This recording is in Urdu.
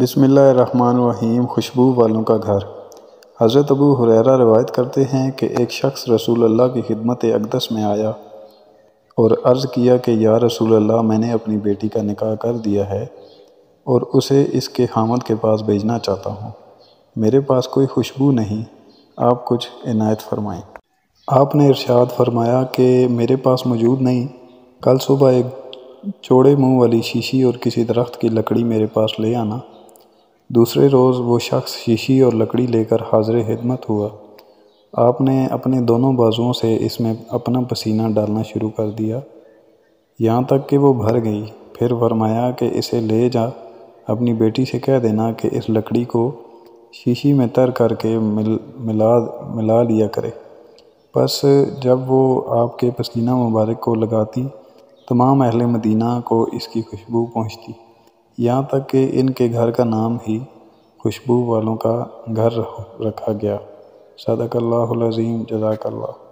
بسم اللہ الرحمن الرحیم۔ خوشبو والوں کا گھر۔ حضرت ابو ہریرہ روایت کرتے ہیں کہ ایک شخص رسول اللہ کی خدمت اقدس میں آیا اور عرض کیا کہ یا رسول اللہ، میں نے اپنی بیٹی کا نکاح کر دیا ہے اور اسے اس کے خامد کے پاس بھیجنا چاہتا ہوں۔ میرے پاس کوئی خوشبو نہیں، آپ کچھ عنایت فرمائیں۔ آپ نے ارشاد فرمایا کہ میرے پاس موجود نہیں، کل صبح ایک چوڑے منہ والی شیشی اور کسی درخت کی لکڑی میرے پاس لے آنا۔ دوسرے روز وہ شخص شیشی اور لکڑی لے کر حاضر خدمت ہوا۔ آپ نے اپنے دونوں بازوؤں سے اس میں اپنا پسینہ ڈالنا شروع کر دیا، یہاں تک کہ وہ بھر گئی۔ پھر فرمایا کہ اسے لے جا اپنی بیٹی سے کہہ دینا کہ اس لکڑی کو شیشی میں تر کر کے ملا لیا کرے۔ پس جب وہ آپ کے پسینہ مبارک کو لگاتی، تمام اہل مدینہ کو اس کی خوشبو پہنچتی، یہاں تک کہ ان کے گھر کا نام ہی خوشبو والوں کا گھر رکھا گیا۔ صدق اللہ العظیم۔ جزاک اللہ۔